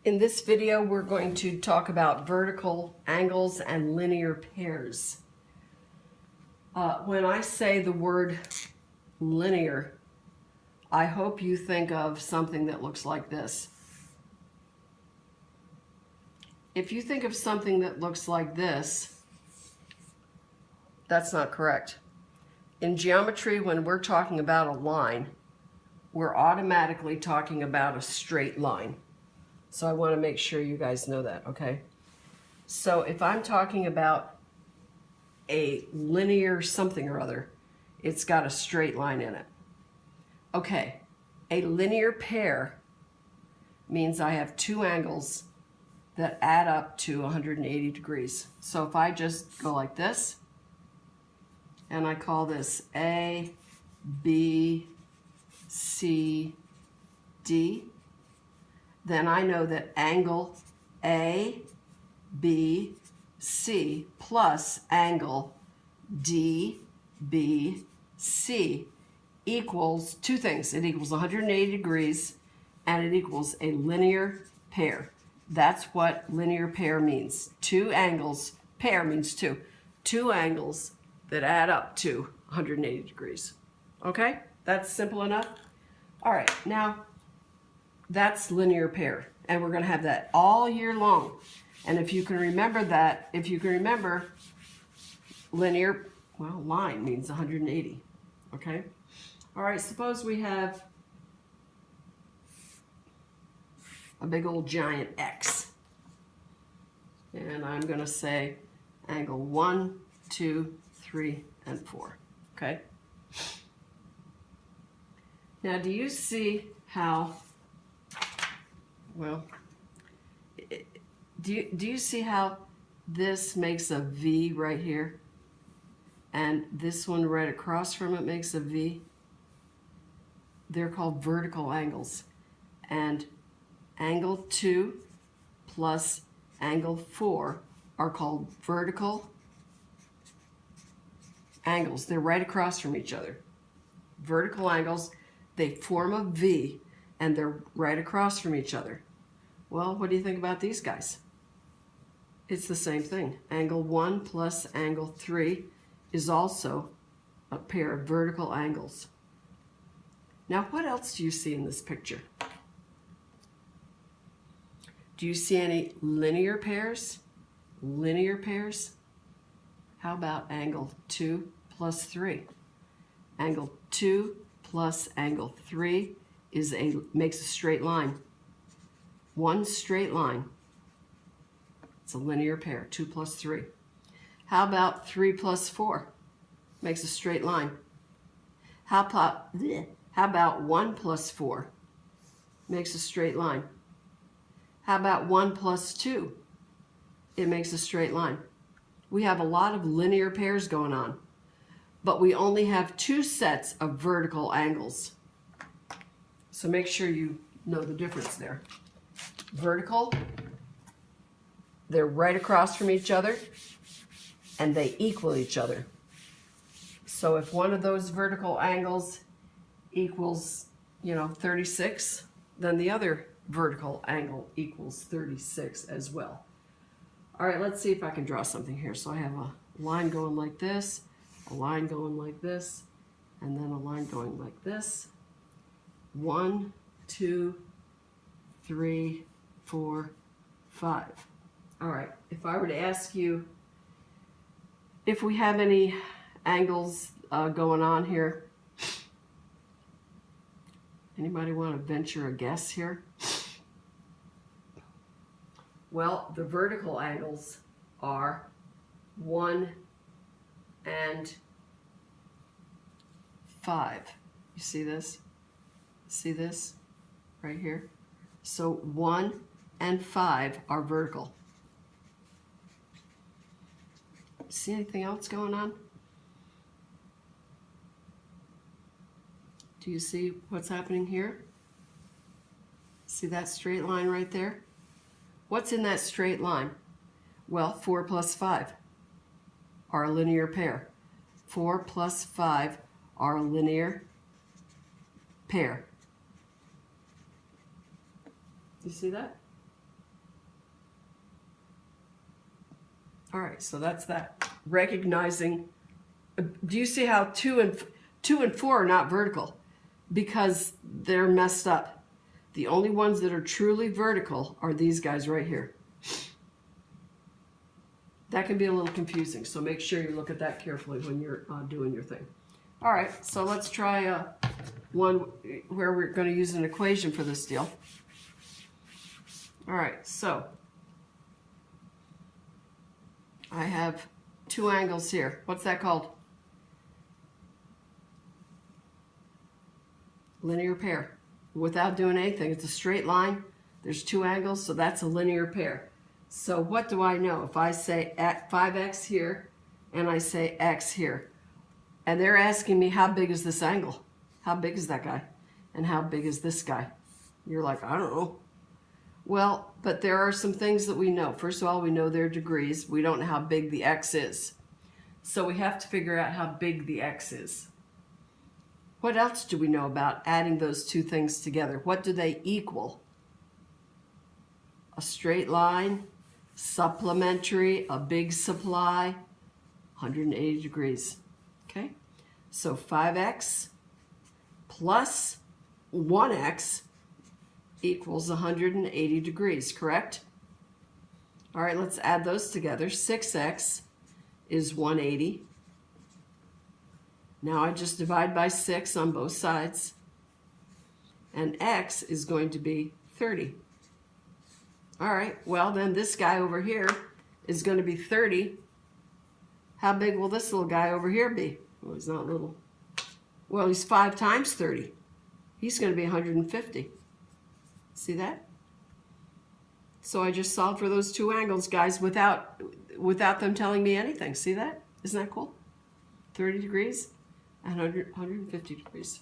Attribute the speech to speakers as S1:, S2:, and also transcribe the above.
S1: In this video, we're going to talk about vertical angles and linear pairs. When I say the word linear, I hope you think of something that looks like this. If you think of something that looks like this, that's not correct. In geometry, when we're talking about a line, we're automatically talking about a straight line. So I want to make sure you guys know that, okay? So if I'm talking about a linear something or other, it's got a straight line in it. Okay, a linear pair means I have two angles that add up to 180 degrees. So if I just go like this, and I call this A, B, C, D, then I know that angle A, B, C plus angle D, B, C equals two things. It equals 180 degrees and it equals a linear pair. That's what linear pair means. Two angles, pair means two. Two angles that add up to 180 degrees. Okay? That's simple enough? All right, now that's linear pair, and we're going to have that all year long. And if you can remember that, if you can remember, linear, well, line means 180, okay? All right, suppose we have a big old giant X, and I'm going to say angle 1, 2, 3, and 4, okay? Now, do you see how, well, do you see how this makes a V right here? And this one right across from it makes a V? They're called vertical angles. And angle 2 plus angle 4 are called vertical angles. They're right across from each other. Vertical angles, they form a V, and they're right across from each other. Well, what do you think about these guys? It's the same thing. Angle 1 plus angle 3 is also a pair of vertical angles. Now, what else do you see in this picture? Do you see any linear pairs? Linear pairs? How about angle 2 plus 3? Angle 2 plus angle 3 makes a straight line. One straight line. It's a linear pair, 2 plus 3. How about 3 plus 4? Makes a straight line. How about 1 plus 4? Makes a straight line. How about 1 plus 2? It makes a straight line. We have a lot of linear pairs going on, but we only have two sets of vertical angles. So make sure you know the difference there. Vertical, they're right across from each other, and they equal each other. So if one of those vertical angles equals, 36, then the other vertical angle equals 36 as well. All right, let's see if I can draw something here. So I have a line going like this, a line going like this, and then a line going like this. 1, 2, 3, 4, 5. All right, if I were to ask you if we have any angles going on here, anybody want to venture a guess here? Well, the vertical angles are 1 and 5. You see this? See this right here? So 1 and 5 are vertical. See anything else going on? Do you see what's happening here? See that straight line right there? What's in that straight line? Well, 4 plus 5 are a linear pair. 4 plus 5 are a linear pair. You see that? All right, so that's that. Recognizing, do you see how 2 and 4 are not vertical? Because they're messed up. The only ones that are truly vertical are these guys right here. That can be a little confusing, so make sure you look at that carefully when you're doing your thing. All right, so let's try one where we're going to use an equation for this deal. All right, so I have 2 angles here. What's that called? Linear pair. Without doing anything, it's a straight line. There's 2 angles, so that's a linear pair. So what do I know? If I say 5x here and I say x here, and they're asking me how big is this angle? How big is that guy? And how big is this guy? You're like, I don't know. Well, but there are some things that we know. First of all, we know their degrees. We don't know how big the x is. So we have to figure out how big the x is. What else do we know about adding those 2 things together? What do they equal? A straight line, supplementary, a big supply, 180 degrees. Okay? So 5x plus 1x equals 180 degrees, correct? All right, let's add those together. 6x is 180. Now I just divide by 6 on both sides. And x is going to be 30. All right, well then this guy over here is going to be 30. How big will this little guy over here be? Well, he's not little. Well, he's 5 times 30. He's going to be 150. See that? So I just solved for those 2 angles, guys, without them telling me anything. See that? Isn't that cool? 30 degrees and 150 degrees.